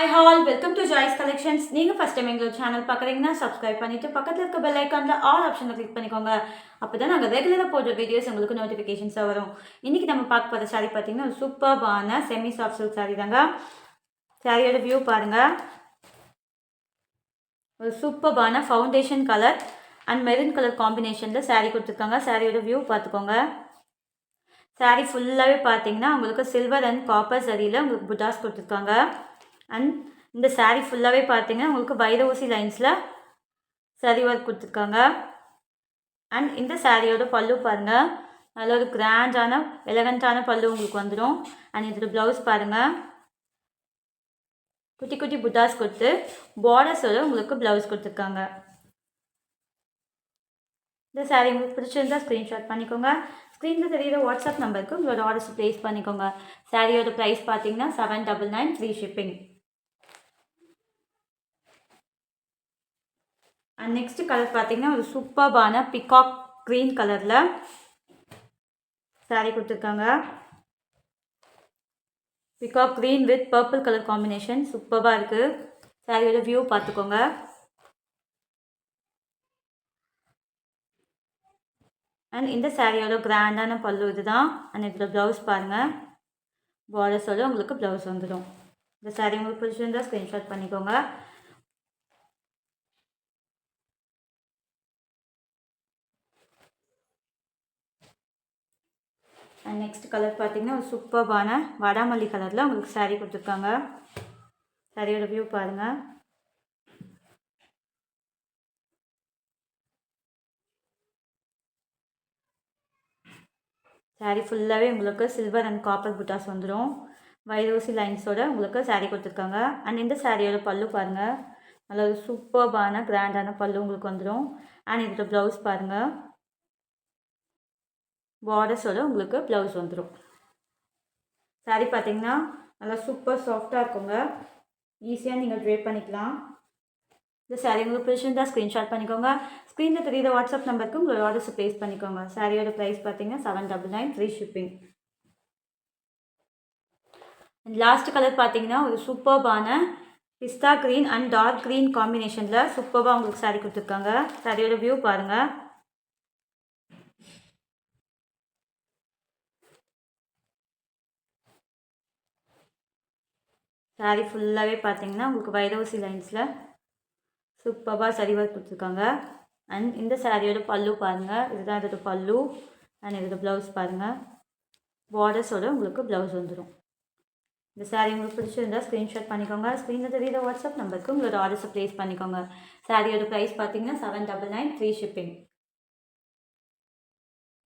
Hi all welcome to Joy's Collections. நீங்கள் first time எங்களோட channel பார்க்குறீங்கன்னா சப்ஸ்கிரைப் பண்ணிவிட்டு பக்கத்தில் இருக்க பெல் ஐக்கானில் ஆல் ஆப்ஷனை கிளிக் பண்ணிக்கோங்க. அப்போ தான் நாங்கள் ரெகுலராக போடுற வீடியோஸ் உங்களுக்கு நோட்டிஃபிகேஷன்ஸாக வரும். இன்றைக்கி நம்ம பார்க்க போகிற சாரீ பார்த்தீங்கன்னா ஒரு சூப்பர்பான செமி சாஃப்ட் சில்க் சாரீ தாங்க. சாரியோட வியூ பாருங்கள். ஒரு சூப்பர்பான foundation colour and maroon colour காம்பினேஷனில் சாரீ கொடுத்துருக்காங்க. சாரியோட வியூ பார்த்துக்கோங்க. சாரீ ஃபுல்லாகவே பார்த்தீங்கன்னா உங்களுக்கு சில்வர் அண்ட் காப்பர் சரியில் உங்களுக்கு புட்டாஸ் கொடுத்துருக்காங்க. அண்ட் இந்த சாரீ ஃபுல்லாகவே பார்த்தீங்கன்னா உங்களுக்கு வைரஊசி லைன்ஸில் சரி ஒர்க் கொடுத்துருக்காங்க. அண்ட் இந்த சாரியோட பல்லு பாருங்கள், நல்ல ஒரு கிராண்டான எலகண்ட்டான பல்லு உங்களுக்கு வந்துடும். அண்ட் இதோட ப்ளவுஸ் பாருங்கள், குட்டி குட்டி புட்டாஸ் கொடுத்து பார்டர்ஸோட உங்களுக்கு ப்ளவுஸ் கொடுத்துருக்காங்க. இந்த சாரீ உங்களுக்கு பிடிச்சிருந்தா ஸ்க்ரீன்ஷாட் பண்ணிக்கோங்க. ஸ்க்ரீனில் தெரியுற வாட்ஸ்அப் நம்பருக்கு உங்களோட ஆர்டர்ஸ் ப்ளேஸ் பண்ணிக்கோங்க. சாரியோட ப்ரைஸ் பார்த்தீங்கன்னா 799 free shipping. And next colour பார்த்தீங்கன்னா ஒரு சூப்பர்பான பிகாக் க்ரீன் கலரில் சாரீ கொடுத்துருக்காங்க. Peacock green with purple colour combination சூப்பராக இருக்குது. சாரியோட வியூ பார்த்துக்கோங்க. அண்ட் இந்த சாரியோட கிராண்டான பல்லு இதுதான். அண்ட் இதோட ப்ளவுஸ் பாருங்கள், பார்டர்ஸோட உங்களுக்கு ப்ளவுஸ் வந்துடும். இந்த சாரீ உங்களுக்கு பிடிச்சிருந்தா ஸ்க்ரீன்ஷாட் பண்ணிக்கோங்க. அண்ட் நெக்ஸ்ட் கலர் பார்த்தீங்கன்னா ஒரு சூப்பர்பான வடாமல்லி கலரில் உங்களுக்கு சாரீ கொடுத்துருக்காங்க. சாரியோட வியூ பாருங்கள். சாரீ ஃபுல்லாகவே உங்களுக்கு சில்வர் அண்ட் காப்பர் புட்டாஸ் வந்துடும். வைரோசி லைன்ஸோட உங்களுக்கு சாரீ கொடுத்துருக்காங்க. அண்ட் இந்த சாரியோட பல்லு பாருங்கள், நல்ல ஒரு சூப்பர்பான கிராண்டான பல்லு உங்களுக்கு வந்துடும். அண்ட் இதோட ப்ளவுஸ் பாருங்கள், பார்டர்ஸோட உங்களுக்கு ப்ளவுஸ் வந்துடும். சாரீ பார்த்தீங்கன்னா நல்லா சூப்பர் சாஃப்டாக இருக்குங்க, ஈஸியாக நீங்கள் ட்ரேப் பண்ணிக்கலாம். இந்த சாரீ உங்களுக்கு பிடிச்சிருந்தா ஸ்க்ரீன்ஷாட் பண்ணிக்கோங்க. ஸ்க்ரீனில் தெரியுற வாட்ஸ்அப் நம்பருக்கு உங்களோட ஆர்டர்ஸ் ப்ளேஸ் பண்ணிக்கோங்க. சாரியோட ப்ரைஸ் பார்த்தீங்கன்னா 799 ஃப்ரீ ஷிப்பிங். லாஸ்ட் கலர் பார்த்தீங்கன்னா ஒரு சூப்பர்பான பிஸ்தா க்ரீன் அண்ட் டார்க் க்ரீன் காம்பினேஷனில் சூப்பராக உங்களுக்கு சாரீ கொடுத்துருக்காங்க. சாரியோட வியூ பாருங்கள். சாரீ ஃபுல்லாகவே பார்த்தீங்கன்னா உங்களுக்கு வைரவுசி லைன்ஸில் சூப்பராக சரி ஒர்க் கொடுத்துருக்காங்க. அண்ட் இந்த சாரியோட பல்லு பாருங்கள், இதுதான் இதோட பல்லு. அண்ட் இதோட ப்ளவுஸ் பாருங்கள், பார்டர்ஸோட உங்களுக்கு ப்ளவுஸ் வந்துடும். இந்த சாரீ உங்களுக்கு பிடிச்சிருந்தா ஸ்க்ரீன்ஷாட் பண்ணிக்கோங்க. ஸ்க்ரீனில் தெரியுற வாட்ஸ்அப் நம்பருக்கு உங்களோட ஆர்டர்ஸை ப்ளேஸ் பண்ணிக்கோங்க. சாரியோட ப்ரைஸ் பார்த்தீங்கன்னா 799 ஃப்ரீ ஷிப்பிங்.